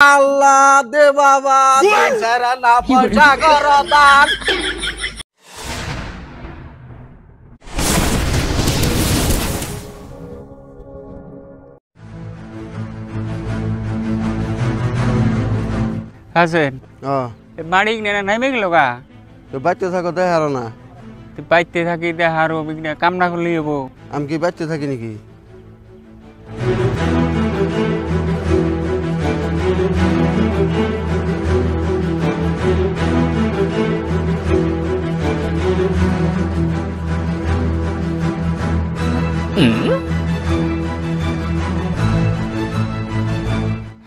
আল্লাহ দে বাবা বেচারা না পয়সা গরদান হাসেন বাড়ি না নাইমে গেল গা তো বাইতে থাকো দেখ হারো না বাইতে থাকি দেহারো কাম না করলে হবো আমি কি বাইতে থাকি নাকি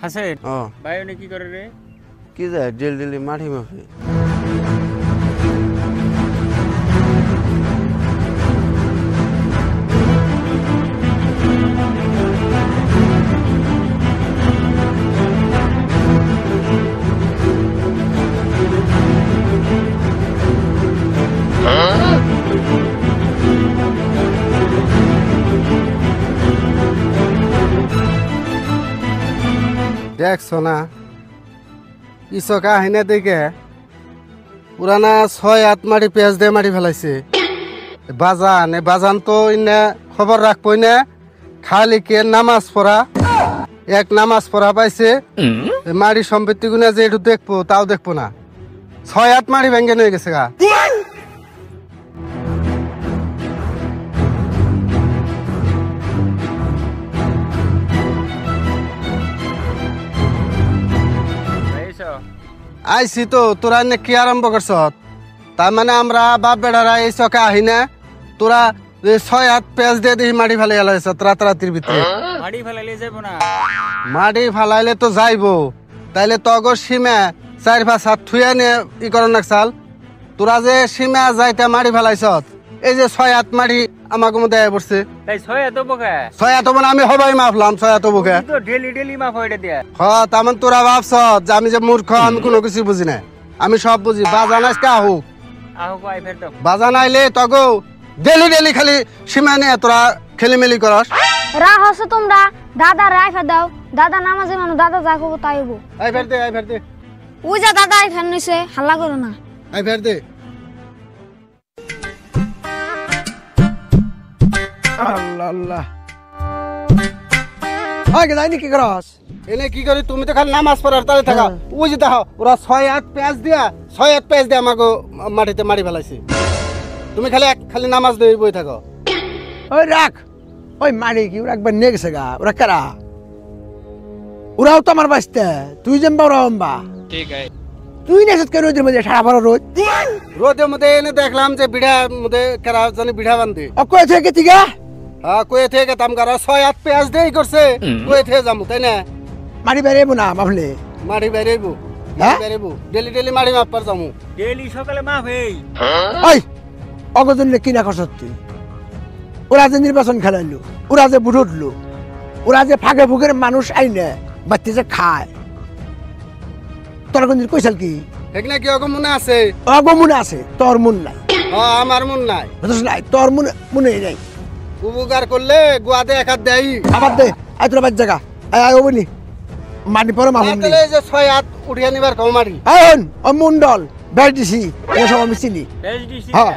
হাসেন ভাই উনি কি করে রে কি যায় ডেলি মাঠি মাফে দেখছো না ইসকা আহিনা দেখে পুরানা 6-8 মাটি পেঁয়াজ দিয়ে মাটি ফেলাইছে বাজান তো ইন্না খবর রাখবই না খালি কে নামাজ পড়া এক নামাজ পড়া পাইছে মাটি সম্পত্তি গুনা যে একটু দেখবো তাও দেখবো না 6-8 মাটি ভেঙে নিয়ে গেছে গা আইসি তো তোরা কি আরম্ভ করছ তার মানে আমরা বাপ বেড়ারা এই চকে আহি না তোরা 6-8 পেঁয়াজ দিয়ে দিই মাটি ফেলে গেল রাতারাতির ভিতরে মাটি ফালাইলে তো যাইবো তাইলে তগর সীমা 4-5 হাত থুয়া নিয়ে ই কর না চাল তোরা যে সীমা যাইতে মাটি ফেলাইছ এই যে 6-8 মাটি আমাকে মধ্যে পড়ছে আমি হবাই মাফলাম 6 বুকে তার তোরা ভাবছ যে আমি যে মূর্খ আমি কোনো কিছু বুঝি না আমি সব বুঝি বাজান আজকে আহুক বাজান আইলে তগো ডেলি খালি সীমা নিয়ে তোরা খেলিমেলি করস রাহস তোমরা দাদা রাইফা দাও দাদা নামাজে মানু দাদা যা কব তাই হবো আই ফের দে ওই যা দাদা আই ফের নিছে হাল্লা করো না আই ফের দে আল্লাহ আগে যাইনি কি করস এনে কি করি তুমি তো খালি নামাজ পড়ার তালে থাকা ওই যে দেখো ওরা 6-8 পেঁয়াজ দিয়া আমাকে মাটিতে মারি ফেলাইছে তুমি খালি নামাজ দিয়ে বই থাকো ওই রাখ ওই মারি কি ওরা একবার নিয়ে গেছে গা ওরা কারা ওরাও তো আমার বাঁচতে তুই যেমবা ওরা অম্বা ঠিক আছে তুই নেছত কে রোদের মধ্যে সারা বড় রোদের মধ্যে এনে দেখলাম যে বিড়ার মধ্যে কারা জানি বিড়া বান্ধে অকয় থেকে তিগা হ্যাঁ কয়ে থেকে তাম কারা 6-8 পেঁয়াজ দেই করছে কয়ে থেকে যামু তাই না মারি বেরেবো না মাফলে মারি বেরেবো ডেলি মারি মাপ পার যামু ডেলি সকালে মাফ হেই ওই অগজনে কি না করছ তুই ওরা যে নির্বাচন খেলাইলো ওরা যে বুট উঠলো ওরা যে ফাঁকে ফুকের মানুষ আইনে বাচ্চা যে খায় তোর কোন কইসাল কি এখানে কি অগমনে আছে অগমনে আছে তোর মন নাই আমার মন নাই বুঝছ নাই তোর মনে নাই উপকার করলে গোয়াতে এক হাত দেই আবার দে আই তোর বাদ জায়গা আই ওবনি মাটি পরে মামুন তাহলে যে 6-8 উঠিয়া নিবার কম মারি আইন অমুন্ডল বেডিসি এ সব আমি চিনি এসডিসি হ্যাঁ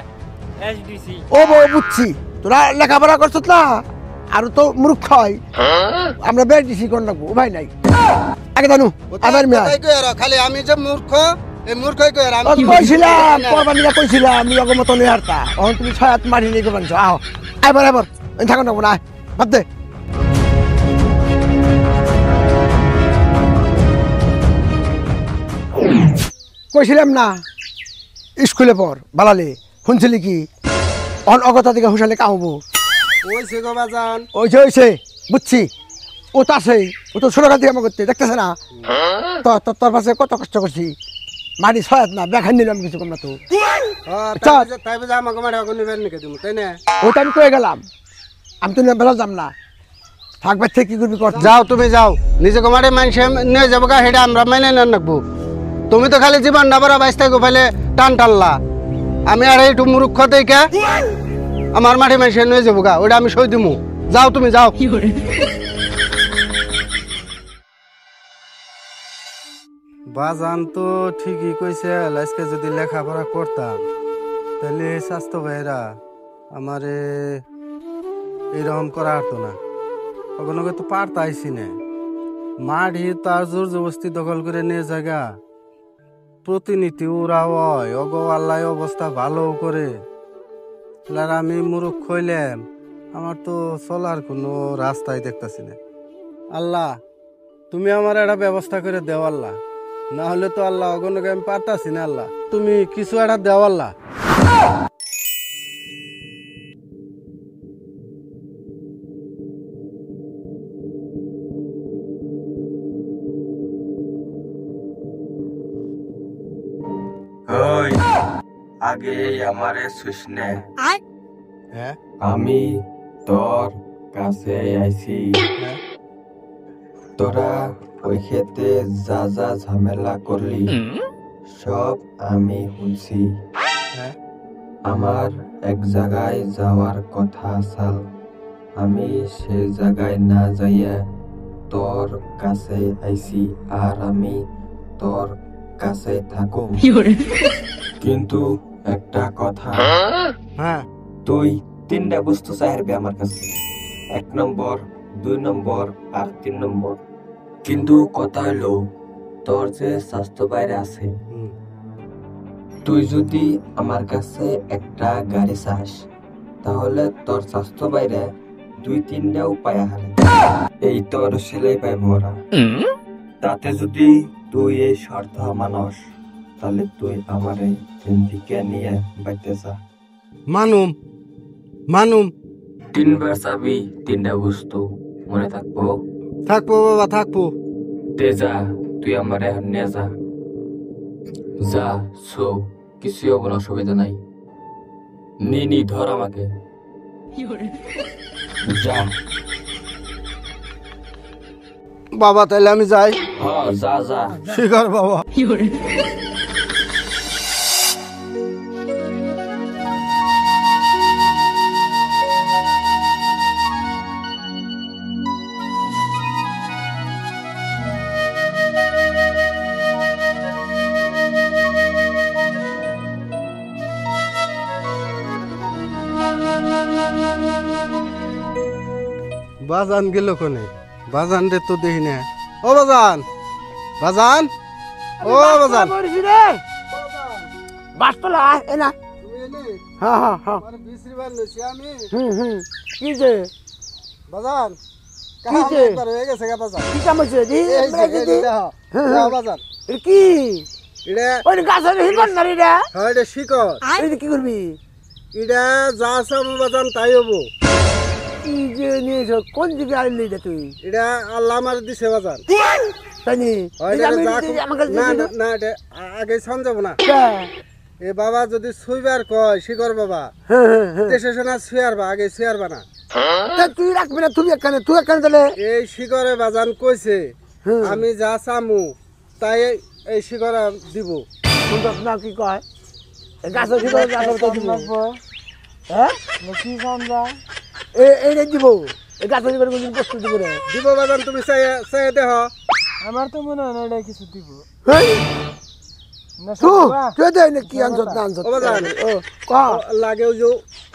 এসডিসি ও বুঝছি তোরা লেখাপড়া করছত না আর তো মূর্খ হয় আমরা বেডিসি কোন রাখবো ভাই নাই আগে জানু আবার মিয়া খালি আমি যে মূর্খ এই মূর্খই কই আর আমি কইছিলাম কোরবানিটা কইছিলাম আমি অগমত নই হারতা এখন তুমি 6 মারি নিয়ে গেবানছ আও আইবার থাকো না না বাদ দে কইছিলাম না স্কুলে পর বালালে শুনছিলি কি অগতা দিকে হুসালে কামবো ওইছে গো বাজান ওইছে বুঝছি ও তো আছেই ও তো ছোট কাছে আমার করতে দেখতেছে না তোর পাশে কত কষ্ট করছি মাটি 6 না দেখাই নিলাম কিছু কম না তো তাই বুঝা আমাকে মারি এখন নিবেন নাকি তুমি তাই না ওটা আমি কয়ে গেলাম আমি তো বেলা যাম না থাকবার থেকে কি করবি কর যাও তুমি যাও নিজে কমারে মানুষ নিয়ে যাবো গা সেটা আমরা মেনে নেন রাখবো তুমি তো খালি জীবন না বড় বাইশ থেকে ফেলে টান টানলা আমি আর একটু মূর্খ থেকে আমার মাঠে মানুষ নিয়ে যাবো গা ওটা আমি সই দিমু যাও তুমি যাও বাজান তো ঠিকই কইছে, আজকে যদি লেখাপড়া করতাম তাহলে স্বাস্থ্য ভাইরা আমারে এইরকম করা হতো না। কখনো তো পারতাইছি না, মাঠি তার জোর জবস্তি দখল করে নিয়ে জায়গা প্রতিনিধি ওরা হয় অগো আল্লাহ অবস্থা ভালো করে। আর আমি মুরুখ খইলাম, আমার তো চলার কোনো রাস্তাই দেখতেছি না। আল্লাহ তুমি আমার একটা ব্যবস্থা করে দেও আল্লাহ, না হলে তো আল্লাহ অগণকে আমি পারতাছি না। আল্লাহ তুমি কিছু একটা দেও আল্লাহ। ওই আগে আমারে শুশনে, হ্যাঁ আমি তোর কাছে আইছি। হ্যাঁ তোরা ওই খেতে যা যা ঝামেলা করলি সব আমি শুনছি। হ্যাঁ আমার এক জায়গায় যাওয়ার কথা সাল, আমি সে জায়গায় না যাইয়া তোর কাছে আইছি, আর আমি তোর কাছে থাকুম। কিন্তু একটা কথা, হ্যাঁ তুই 3টা বস্তু চাইবি আমার কাছে, 1 নম্বর, 2 নম্বর আর 3 নম্বর। কিন্তু কথা হলো তোর যে স্বাস্থ্য বাইরে আছে, হুম। তুই যদি আমার কাছে একটা গাড়ি চাস তাহলে তোর স্বাস্থ্য বাইরে 2-3টা উপায় হারে এই তোর সেলাই পাইব ওরা। তাতে যদি তুই এই শর্ত মানস তাহলে তুই আমারে দিকে নিয়ে বাইতে যা। মানুম মানুম 3বার চাবি 3টা বস্তু, মনে থাকবো? থাকবো বাবা থাকবো। তে যা, তুই আমারে এখন নিয়ে যা। যা সো, কিছুই হবো না, অসুবিধা নাই। নি ধর আমাকে, যা। বাবা তাইলে আমি যাই। হ্যাঁ যা যা। শিকার বাবা। বাজান গেল কোনে? বাজান রে তো দেখি না। ও বাজান, বাজান, ও বাজান। বাসতলা এনা। হ্যাঁ হ্যাঁ হ্যাঁ। কি যে বাজান কি যে? হয়ে গেছে গা বাজান। কি কাম হচ্ছে দি? বাজান কি এটা ওই গাছের হিলন না রে? হয় এটা শিকড়। এই কি করবি? এটা যা আছে আমার বাজান তাই হবো। কি যে নিয়েছ, কোন দিকে আনলি রে তুই? এটা আল্লাহ আমার দিছে বাজান। তানি হয় এটা যা না না না, এটা আগে সান যাব না। এ বাবা যদি সুইবার কয় শিকড় বাবা, দেশে শোনা শুয়ারবা, আগে শুয়ারবা না। তুই রাখবি না, তুমি এখানে তুই এখানে তাহলে এই শিকড়ে বাজান কইছে আমি যা চামু তাই এই শিকড় দিব। শুনছ না কি কয়? গাছের ভিতরে দিব। হ্যাঁ কি কামরা এই দিব, এই গাছের ভিতরে কোনদিন বস্তু দিব রে? দিব বাজান, তুমি চাই চাই দেহ। আমার তো মনে হয় না এটা কিছু দিব। তুই দেয় না কি আনছত না আনছত? ও বাজান লাগেও যে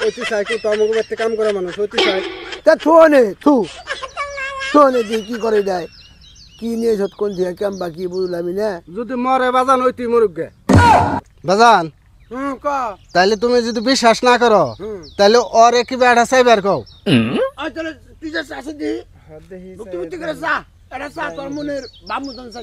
অতি চাই তো আমাকে বাড়িতে কাম করা মানুষ অতি চাই। তা থুনে থুনে দিয়ে কি করে দেয়? কি নিয়ে কোন দিয়ে কেম বা কি বুঝলাম না। যদি মরে বাজান ওই তুই মরুক গে বাজান। তাইলে তুমি যদি বিশ্বাস না করো তাহলে ওর কি বেড়া চাইবার কও। তুই যে চাষে দি তুই করে চা, এটা চা তোর মনের বাপ মতন চা।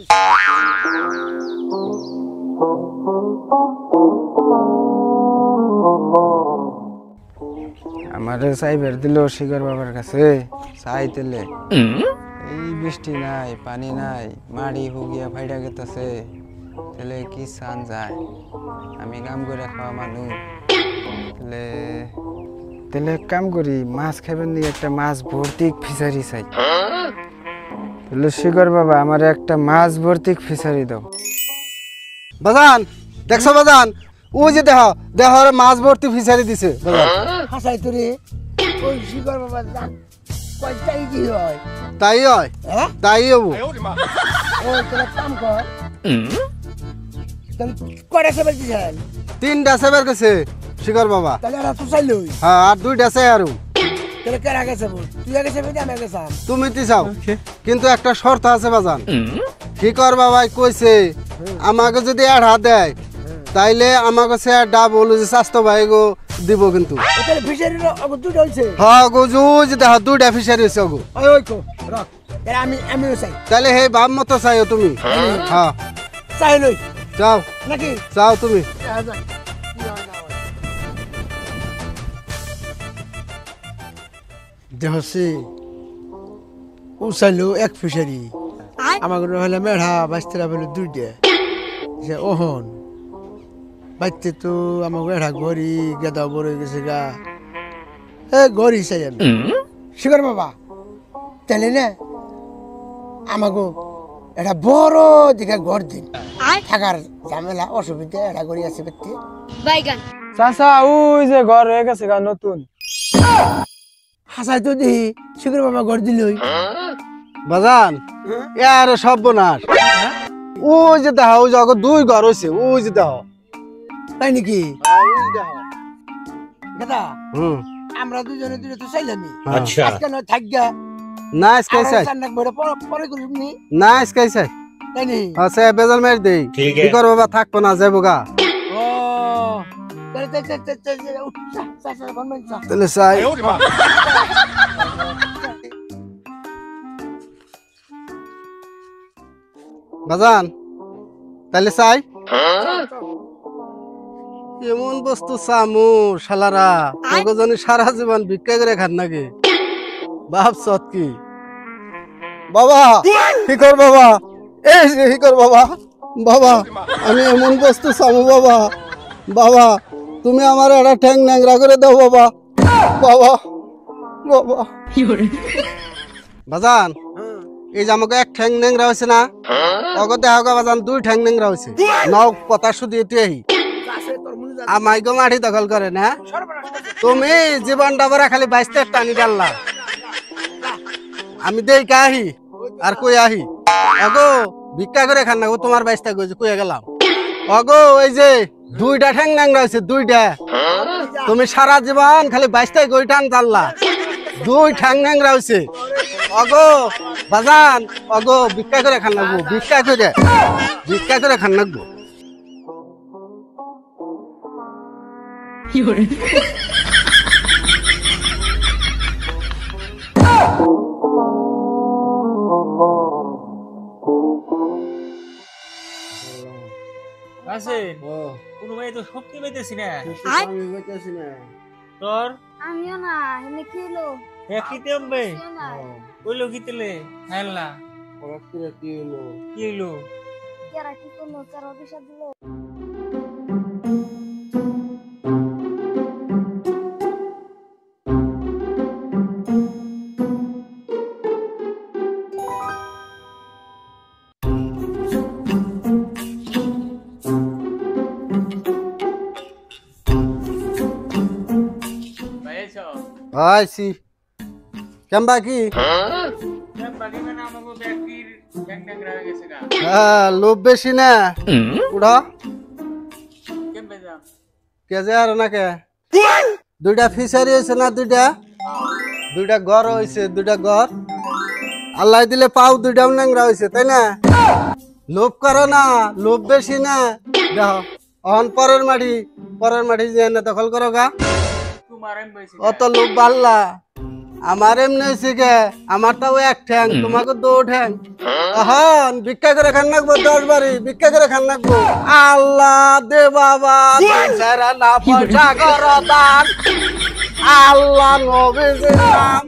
আমারে চাইবার দিল শিকর বাবার কাছে চাইতেলে, এই বৃষ্টি নাই পানি নাই মাড়ি হুগিয়া ফাইডা গেতেছে, তাহলে কি সান যায়? আমি কাম করে খাওয়া মানুষ, তাহলে তাহলে কাম করি মাছ খাবেন নি, একটা মাছ ভর্তি ফিশারি চাই। তাহলে শিকর বাবা আমার একটা মাছ ভর্তি ফিশারি দাও। বাজান দেখছো বাজান, ওই যে দেহ দেহরে মাছ ভর্তি ফিশারি দিছে বাজান। হাসাই তোরে ওই শিকর বাবা জান কয়টাই কি হয়? তাই হয়, হ্যাঁ তাই হবো। ও তোরা কাম কর, কয়টা সেবার দিছেন? 3টা সেবার গেছে শিকর বাবা। তাহলে এরা তো চাইলই। হ্যাঁ আর 2টা চাই আরো। তাহলে কার আগে যাবো? তুই আগে যাবি না আমি আগে যাম? তুমি তি চাও, কিন্তু একটা শর্ত আছে বাজান। শিকর বাবাই কইছে আমাকে যদি 1.5 দেয় তাইলে আমাকে সে ডাবল যে স্বাস্থ্য ভাই গো দিব কিন্তু। ও তাহলে ফিশারির অগো দুটো হইছে। হ্যাঁ গো জুজ দেখ 2টা ফিশারি হইছে গো। ওই ওই কো রাখ। তাহলে আমিও চাই। তাহলে হে বাপ মতো চাইও তুমি। হ্যাঁ চাইলই যাও নাকি? যাও তুমি। দেখছি ও চাইলো এক ফিশারি, আমার হলে মেঢা বাইশতরা বলে 2টা। সে ওহন বাইতে তো আমার মেঢা ঘড়ি গেদা বড় হয়ে গেছে গা। ঘড়ি চাই আমি। শিকর বাবা তাহলে না আমাকে একটা বড় দিকে ঘর দিন, থাকার ঝামেলা অসুবিধা একটা ঘড়ি আছে বেতে। চাচা ওই যে ঘর হয়ে গেছে গা নতুন। হাসাই তো দেখি শিকর বাবা ঘর দিলই। বাজান এর সব বনাস। ওই যে দেখো ওই যে 2 ঘর হইছে, ওই যে দেখো। তাই নাকি? দাদা হুম আমরা দুজনে দুটো তো চাইলামই। আচ্ছা আজকে নয় থাকগা নাইস কাইছাই পরে করিবনি। নাইস কাইছাই তাই নি? আছে বেজাল মের দেই। কি করব বাবা থাকবো না যাবো গা। ও তাহলে চাচা বলবেন চা। তাহলে চাই বাজান তাহলে চাই এমন বস্তু চামু শালারা তোকে সারা জীবন ভিক্ষা করে খান নাকি বাপ সৎ কি বাবা কি কর বাবা এই যে কি কর বাবা বাবা আমি এমন বস্তু চামু বাবা বাবা তুমি আমার একটা ঠ্যাং ন্যাংরা করে দাও বাবা বাবা বাবা বাজান এই যে আমাকে এক ঠ্যাং ন্যাংরা হয়েছে না অগত দেখা বাজান 2 ঠ্যাং ন্যাংরা হয়েছে নাও কথা শুধু এটি আমাই গো মাটি দখল করে না তুমি জীবনটা ভরা খালি 22 টানি ডাললা আমি দেই কাহি আর কই আহি অগো ভিক্ষা করে খান না তোমার 22টা কই কইয়া গেলাম অগো ওই যে 2টা ঠ্যাং ন্যাংরা হয়েছে 2টা তুমি সারা জীবন খালি 22টাই গই টান ডাললা 2 ঠ্যাং ন্যাংরা হয়েছে অগো বাজান অগো ভিক্ষা করে খান লাগবো ভিক্ষা করে খান লাগবো আছে কোনো ভাই তো শক্তি পাইতেছি না তোর আমিও না এনে কি হলো একইতে হবে কইলো কি তেলে হাল্লা কি হইলো কেরা কি করলো কারো অভিশাপ দিলো আইছি কেমবা কি লোভ বেশি না উড়া কেজে আর না কে 2টা ফিশারি হয়েছে না 2টা ঘর হয়েছে 2টা ঘর আল্লাহ দিলে পাও 2টা ন্যাংরা হয়েছে তাই না লোভ করো না লোভ বেশি না দেখো অহন পরের মাটি যে দখল করো গা অত লোক বাল্লা আমার এমনি হয়েছে গে আমার তাও 1 ঠ্যাং তোমাকে 2 ঠ্যাং এখন ভিক্ষা করে খান লাগবো 10 বাড়ি ভিক্ষা করে খান লাগবো আল্লাহ দে বাবা সারা না পয়সা করো দান আল্লাহ নবীর নাম